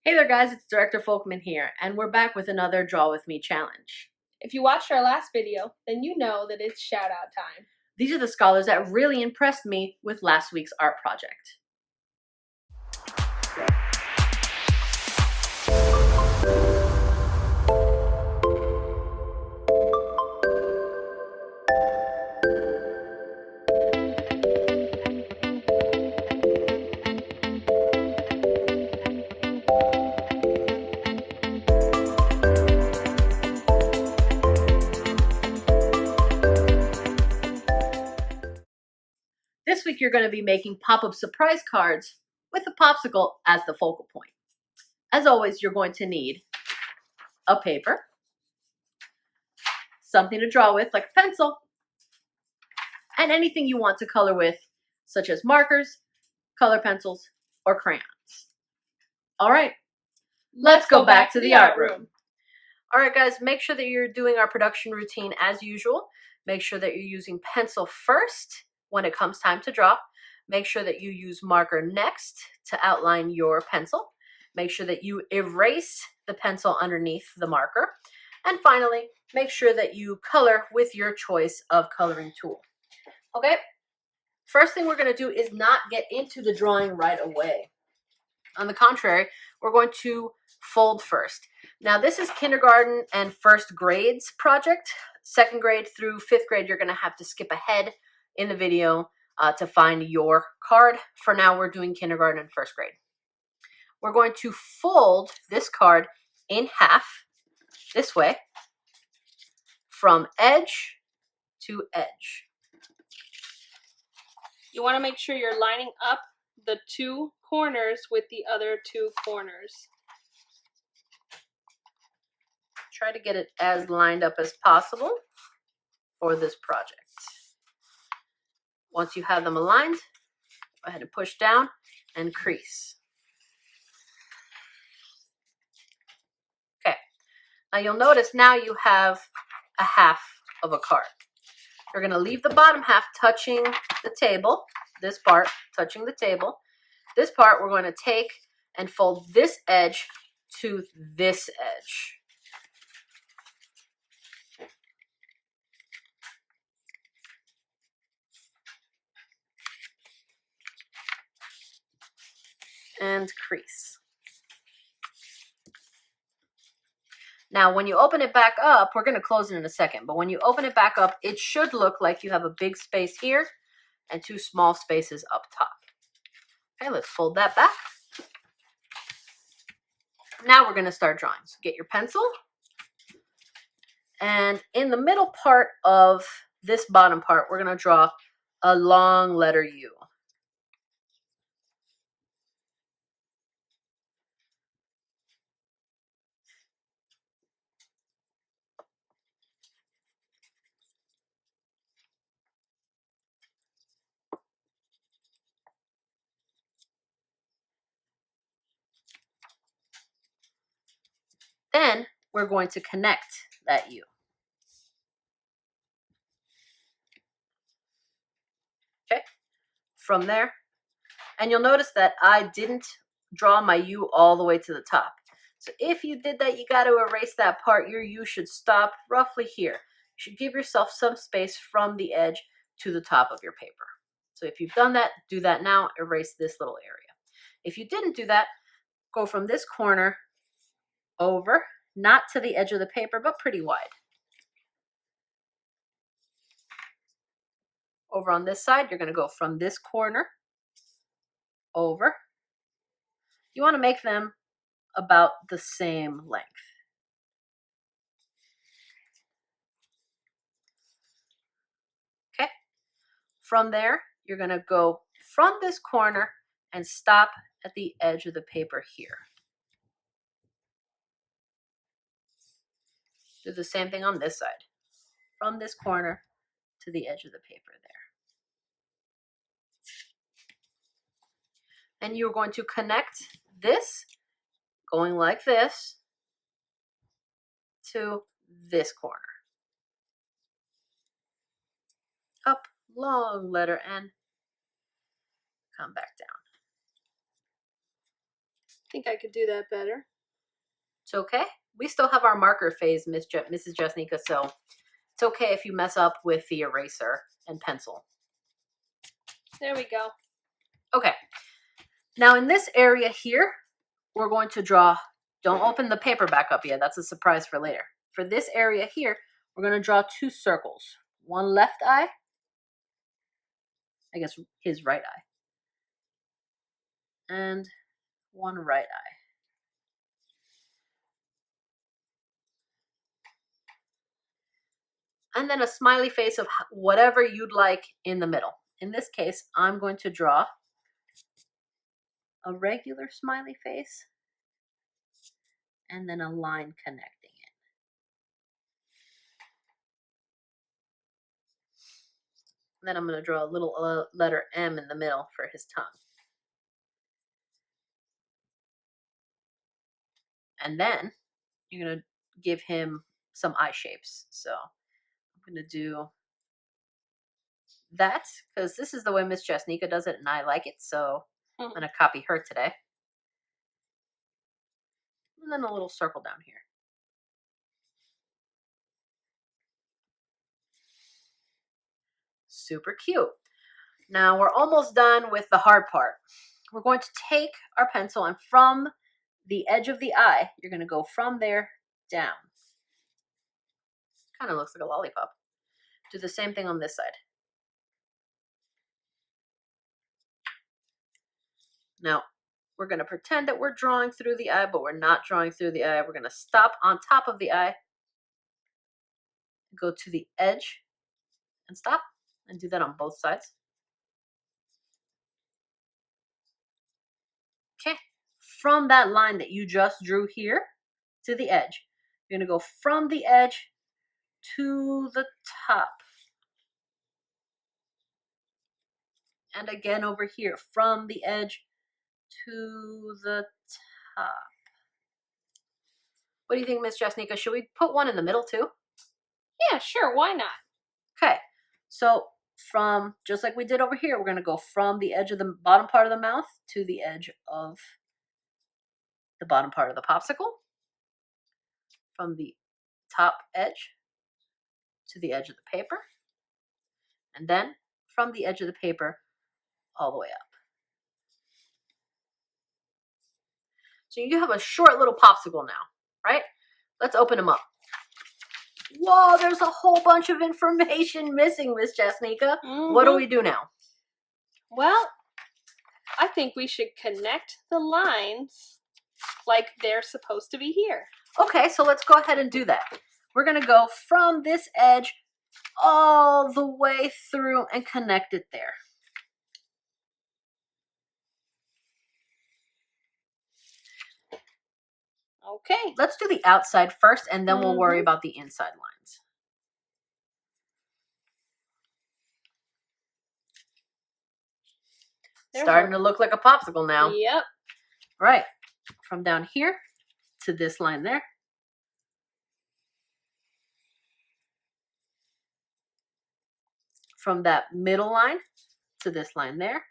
Hey there guys, it's Director Folkman here, and we're back with another Draw With Me challenge. If you watched our last video, then you know that it's shout out time. These are the scholars that really impressed me with last week's art project. This week you're going to be making pop-up surprise cards with a popsicle as the focal point. As always, you're going to need a paper, something to draw with like a pencil, and anything you want to color with, such as markers, color pencils, or crayons. All right, let's go back to the art room. All right, guys, make sure that you're doing our production routine as usual. Make sure that you're using pencil first when it comes time to draw. Make sure that you use marker next to outline your pencil. Make sure that you erase the pencil underneath the marker. And finally, make sure that you color with your choice of coloring tool. Okay, first thing we're going to do is not get into the drawing right away. On the contrary, we're going to fold first. Now this is kindergarten and first grades project. Second grade through fifth grade, you're going to have to skip ahead in the video to find your card. For now, we're doing kindergarten and first grade. We're going to fold this card in half this way from edge to edge. You want to make sure you're lining up the two corners with the other two corners. Try to get it as lined up as possible for this project. Once you have them aligned, go ahead and push down and crease. Okay, now you'll notice now you have a half of a card. You're going to leave the bottom half touching the table, this part touching the table. This part we're going to take and fold this edge to this edge. And crease. Now when you open it back up, we're going to close it in a second, but when you open it back up, it should look like you have a big space here and two small spaces up top. Okay, let's fold that back. Now we're going to start drawing. So get your pencil, and in the middle part of this bottom part, we're going to draw a long letter U. Then we're going to connect that U. Okay, from there, and you'll notice that I didn't draw my U all the way to the top. So if you did that, you got to erase that part. Your U should stop roughly here. You should give yourself some space from the edge to the top of your paper. So if you've done that, do that now. Erase this little area. If you didn't do that, go from this corner over, not to the edge of the paper, but pretty wide. Over on this side, you're going to go from this corner over. You want to make them about the same length. Okay. From there, you're going to go from this corner and stop at the edge of the paper here. Do the same thing on this side. From this corner to the edge of the paper there. And you're going to connect this, going like this, to this corner. Up, long letter N, come back down. think I could do that better. It's okay. We still have our marker phase, Mrs. Jasnica, so it's okay if you mess up with the eraser and pencil. There we go. Okay. Now in this area here, we're going to draw, don't open the paper back up yet, that's a surprise for later. For this area here, we're going to draw 2 circles. One left eye, I guess his right eye, and one right eye. And then a smiley face of whatever you'd like in the middle. In this case, I'm going to draw a regular smiley face and then a line connecting it. And then I'm going to draw a little letter M in the middle for his tongue. And then you're going to give him some eye shapes. So I'm going to do that because this is the way Miss Jasnica does it and I like it. So I'm going to copy her today. And then a little circle down here. Super cute. Now we're almost done with the hard part. We're going to take our pencil and from the edge of the eye, you're going to go from there down. Kind of looks like a lollipop. Do the same thing on this side. Now, we're going to pretend that we're drawing through the eye, but we're not drawing through the eye. We're going to stop on top of the eye, go to the edge, and stop, and do that on both sides. Okay, from that line that you just drew here to the edge, you're going to go from the edge to the top. And again over here, from the edge to the top. What do you think, Miss Jasnica? Should we put one in the middle too? Yeah, sure. Why not? Okay, so from, just like we did over here, we're going to go from the edge of the bottom part of the mouth to the edge of the bottom part of the popsicle. From the top edge to the edge of the paper. And then from the edge of the paper all the way up. So you have a short little popsicle now, right? Let's open them up. Whoa, there's a whole bunch of information missing, Miss Jasnica. What do we do now? Well, I think we should connect the lines like they're supposed to be here. Okay, so let's go ahead and do that. We're going to go from this edge all the way through and connect it there. Okay. Let's do the outside first, and then we'll worry about the inside lines. Starting to look like a popsicle now. Yep. Right. From down here to this line there. From that middle line to this line there.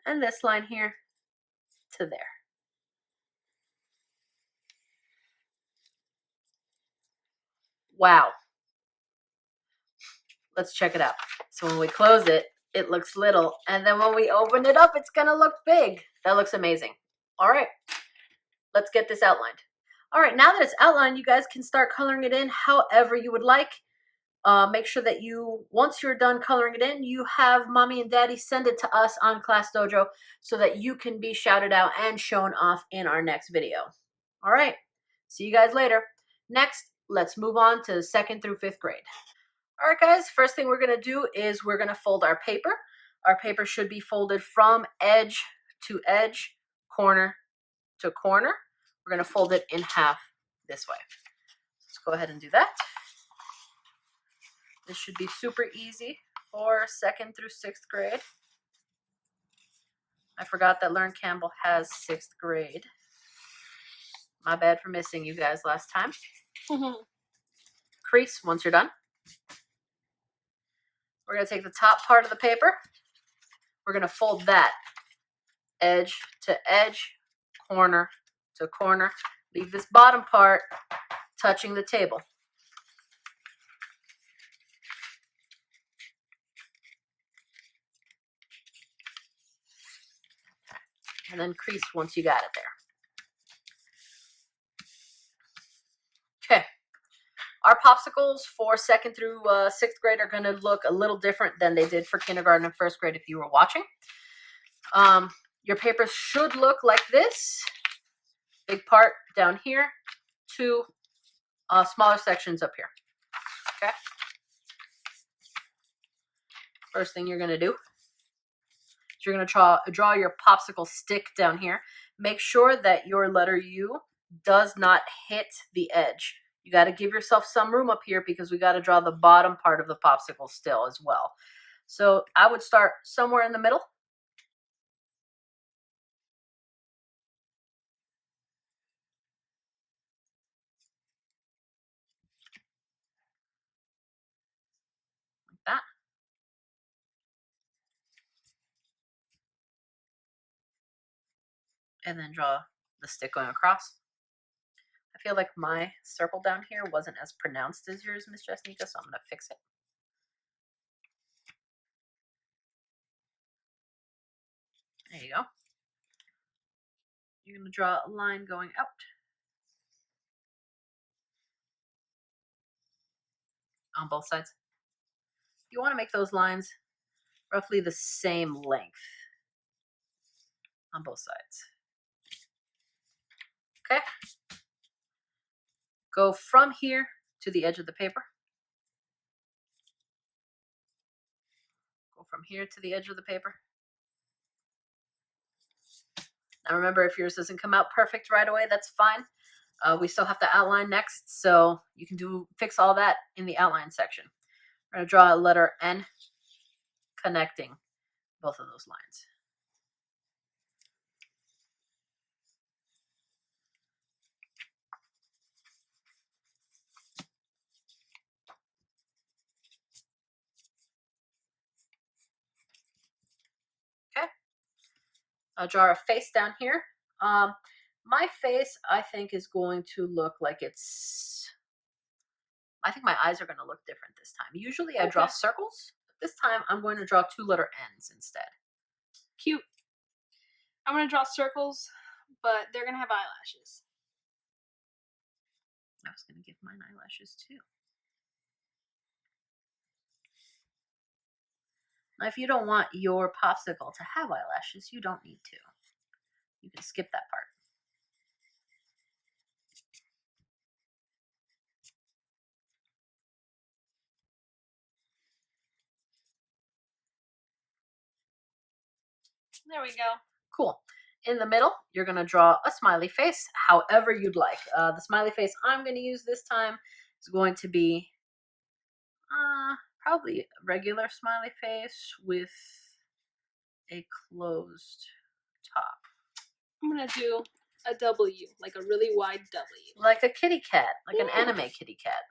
And this line here to there. Wow. Let's check it out. So when we close it, it looks little. And then when we open it up, it's going to look big. That looks amazing. All right. Let's get this outlined. All right. Now that it's outlined, you guys can start coloring it in however you would like. Make sure that once you're done coloring it in, you have mommy and daddy send it to us on Class Dojo so that you can be shouted out and shown off in our next video. All right. See you guys later. Next, let's move on to 2nd through 5th grade. All right, guys, first thing we're going to do is we're going to fold our paper. Our paper should be folded from edge to edge, corner to corner. We're going to fold it in half this way. Let's go ahead and do that. This should be super easy for 2nd through 6th grade. I forgot that Learn Campbell has 6th grade. My bad for missing you guys last time. Crease once you're done. We're going to take the top part of the paper. We're going to fold that edge to edge, corner to corner. Leave this bottom part touching the table. And then crease once you got it there. Okay. Our popsicles for 2nd through 6th grade are going to look a little different than they did for kindergarten and 1st grade if you were watching. Your papers should look like this. Big part down here, 2 smaller sections up here. Okay. First thing you're going to do is you're going to draw your popsicle stick down here. Make sure that your letter U does not hit the edge. You got to give yourself some room up here because we got to draw the bottom part of the popsicle still as well. So I would start somewhere in the middle. Like that. And then draw the stick going across. I feel like my circle down here wasn't as pronounced as yours, Miss Jasnica, so I'm going to fix it. There you go. You're going to draw a line going out. On both sides. You want to make those lines roughly the same length on both sides. Okay. Go from here to the edge of the paper. Go from here to the edge of the paper. Now remember, if yours doesn't come out perfect right away, that's fine. We still have to outline next, so you can fix all that in the outline section. We're going to draw a letter N connecting both of those lines. Okay. I'll draw a face down here. My face, I think, is going to look like I think my eyes are going to look different this time. Usually I draw circles, but this time I'm going to draw 2 letter N's instead. Cute. I'm going to draw circles, but they're going to have eyelashes. I was going to give mine eyelashes too. Now, if you don't want your popsicle to have eyelashes, you don't need to. You can skip that part. There we go. Cool. In the middle, you're going to draw a smiley face, however you'd like. The smiley face I'm going to use this time is going to be probably a regular smiley face with a closed top. I'm going to do a W, like a really wide W. Like a kitty cat, like an anime kitty cat.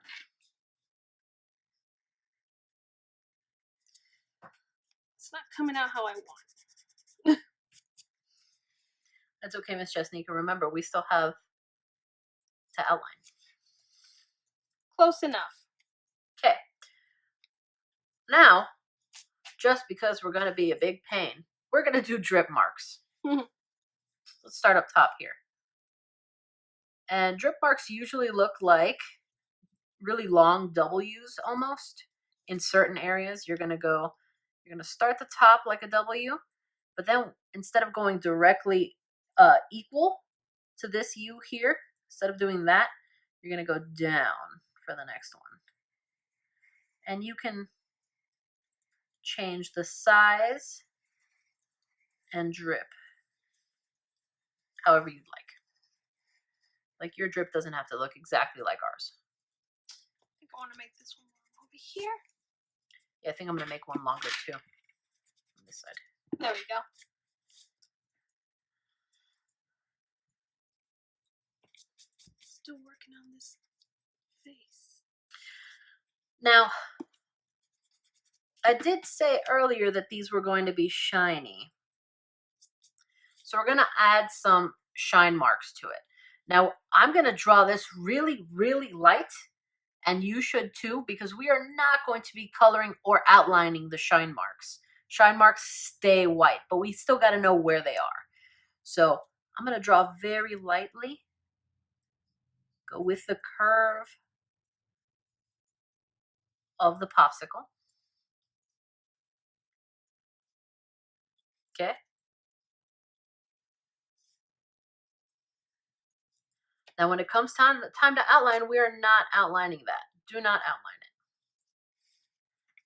It's not coming out how I want. That's okay, Miss Jasnica. Remember, we still have to outline. Close enough. Okay. Now, just because we're going to be a big pain, we're going to do drip marks. Let's start up top here. And drip marks usually look like really long W's almost. In certain areas, you're going to start the top like a W, but then instead of going directly equal to this U here, instead of doing that, you're going to go down for the next one. And you can change the size and drip however you'd like. Like your drip doesn't have to look exactly like ours. I think I want to make this one over here. Yeah, I think I'm going to make one longer too on this side. There we go. Still working on this face. Now, I did say earlier that these were going to be shiny. So we're going to add some shine marks to it. Now, I'm going to draw this really, really light, and you should too, because we are not going to be coloring or outlining the shine marks. Shine marks stay white, but we still got to know where they are. So I'm going to draw very lightly. Go with the curve of the popsicle. Okay. Now, when it comes time to outline, we are not outlining that. Do not outline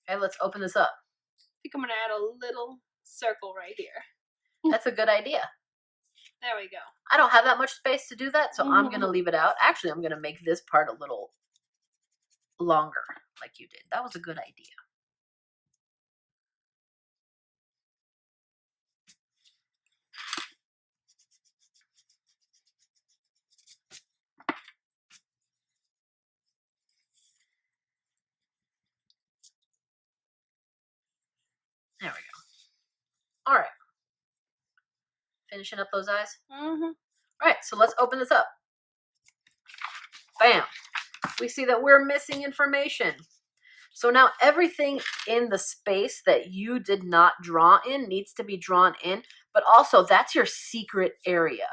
it. Okay, let's open this up. I think I'm going to add a little circle right here. That's a good idea. There we go. I don't have that much space to do that, so I'm going to leave it out. Actually, I'm going to make this part a little longer, like you did. That was a good idea. There we go. All right. Finishing up those eyes. All right, so let's open this up. Bam. We see that we're missing information. So now everything in the space that you did not draw in needs to be drawn in, but also that's your secret area.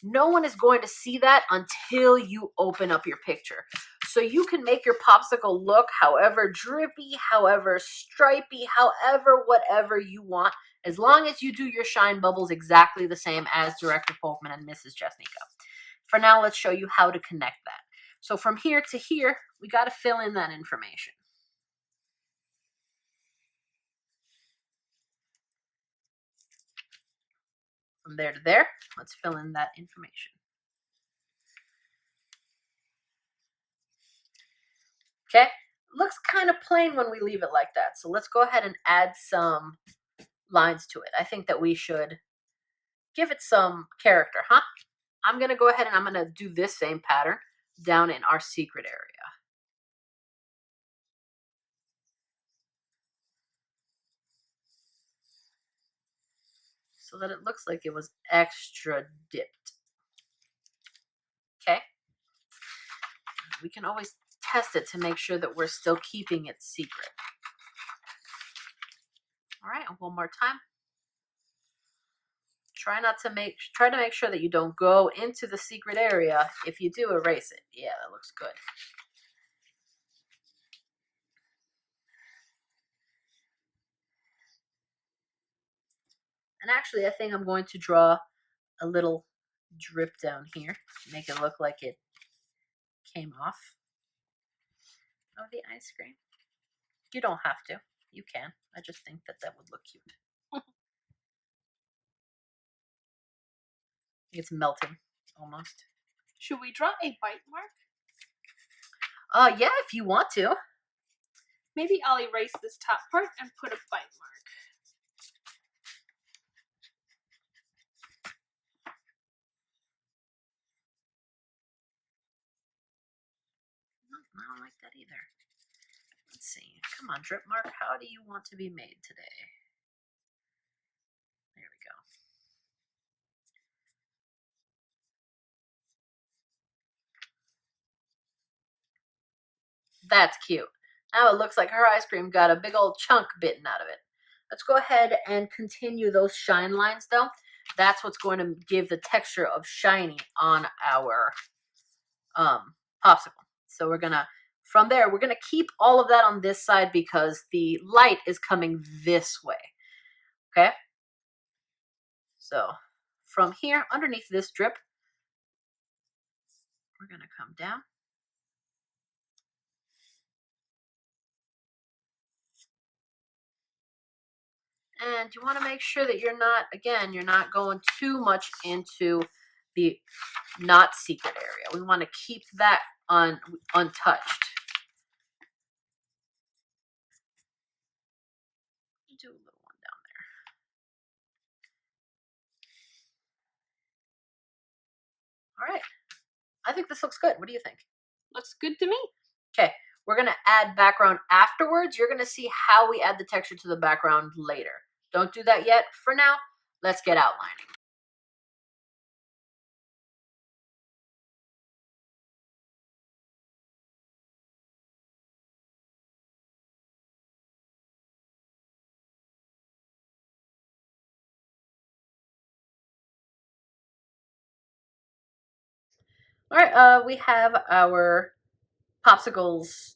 No one is going to see that until you open up your picture. So you can make your popsicle look however drippy, however stripy, however whatever you want, as long as you do your shine bubbles exactly the same as Director Folkman and Mrs. Jasnica. For now, let's show you how to connect that. So from here to here, we got to fill in that information. From there to there, let's fill in that information. Okay, looks kind of plain when we leave it like that. So let's go ahead and add some lines to it. I think that we should give it some character, huh? I'm going to go ahead and I'm going to do this same pattern down in our secret area. So that it looks like it was extra dipped. Okay. We can always test it to make sure that we're still keeping it secret. All right, one more time. Try to make sure that you don't go into the secret area. If you do, erase it. Yeah, that looks good. And actually, I think I'm going to draw a little drip down here, make it look like it came off of the ice cream. You don't have to. You can. I just think that that would look cute. It's melting almost. Should we draw a bite mark? Yeah, if you want to. Maybe I'll erase this top part and put a bite mark. I don't like that either. Let's see. Come on, drip mark. How do you want to be made today? There we go. That's cute. Now it looks like her ice cream got a big old chunk bitten out of it. Let's go ahead and continue those shine lines though. That's what's going to give the texture of shiny on our popsicle. So we're gonna, from there, we're gonna keep all of that on this side because the light is coming this way. Okay? So from here, underneath this drip, we're gonna come down. And you want to make sure that you're not, again, you're not going too much into the not secret area. We want to keep that untouched. Do a little one down there. All right. I think this looks good. What do you think? Looks good to me. Okay. We're going to add background afterwards. You're going to see how we add the texture to the background later. Don't do that yet. For now, let's get outlining. All right, we have our popsicles,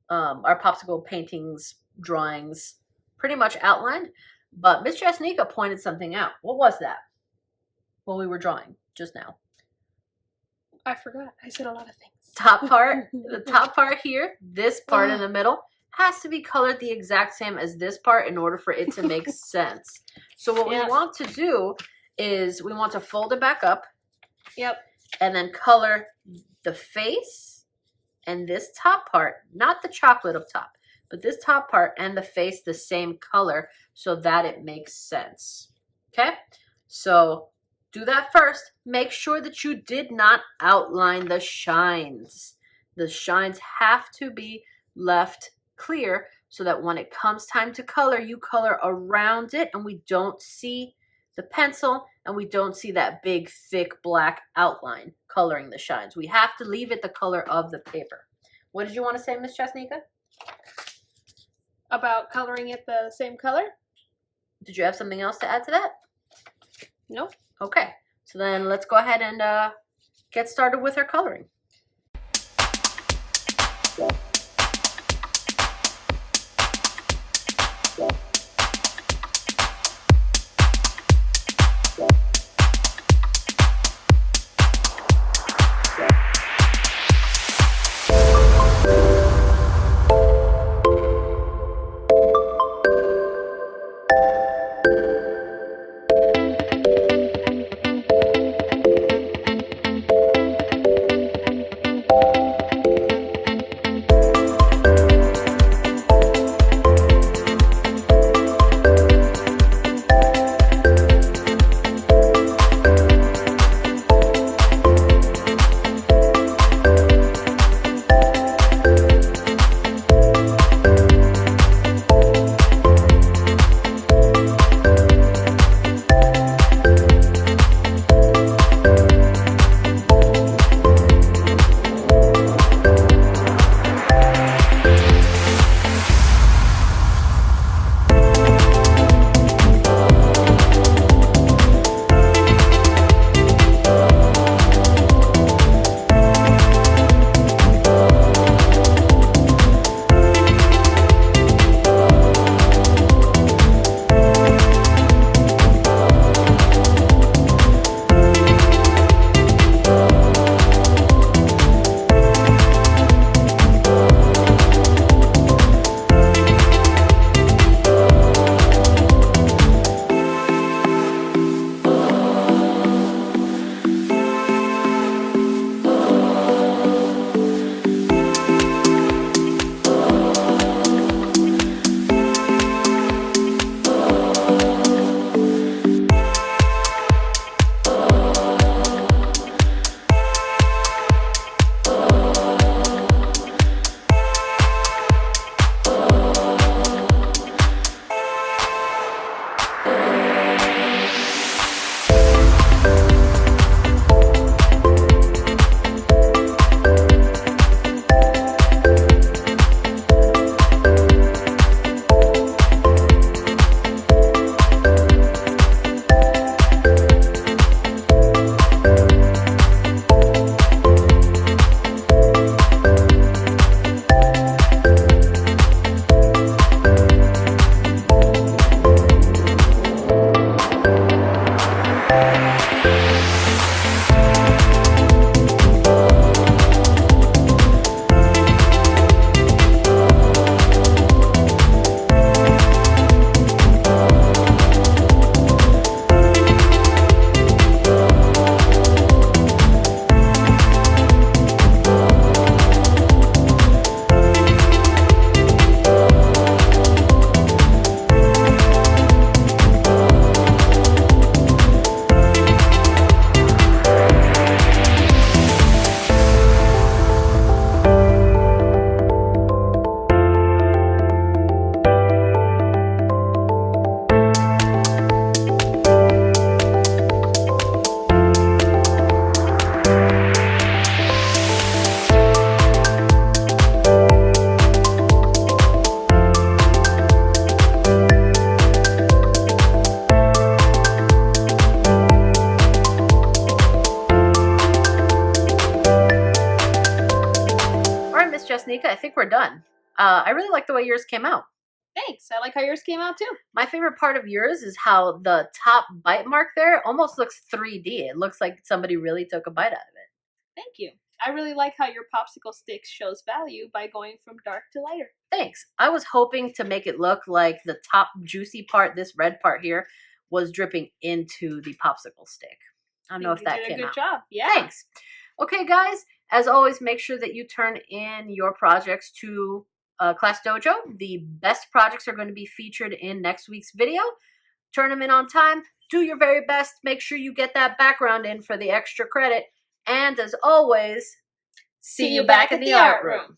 our popsicle paintings, drawings pretty much outlined, but Miss Jasnica pointed something out. What was that when we were drawing just now? I forgot. I said a lot of things. Top part, the top part here, this part in the middle, has to be colored the exact same as this part in order for it to make sense. So what we want to do is we want to fold it back up. Yep. And then color the face and this top part, not the chocolate up top, but this top part and the face the same color so that it makes sense. Okay? So do that first. Make sure that you did not outline the shines. The shines have to be left clear so that when it comes time to color, you color around it and we don't see the pencil and we don't see that big, thick black outline coloring the shines. We have to leave it the color of the paper. What did you want to say, Miss Jasnica? About coloring it the same color? Did you have something else to add to that? No. Okay, so then let's go ahead and get started with our coloring. think we're done. I really like the way yours came out. Thanks. I like how yours came out too. My favorite part of yours is how the top bite mark there almost looks 3D. It looks like somebody really took a bite out of it. Thank you. I really like how your popsicle stick shows value by going from dark to lighter. Thanks. I was hoping to make it look like the top juicy part, this red part here, was dripping into the popsicle stick. I don't know if that you did came a good out. job. Yeah. Thanks. Okay, guys. As always, make sure that you turn in your projects to Class Dojo. The best projects are going to be featured in next week's video. Turn them in on time. Do your very best. Make sure you get that background in for the extra credit. And as always, see you back in the art room.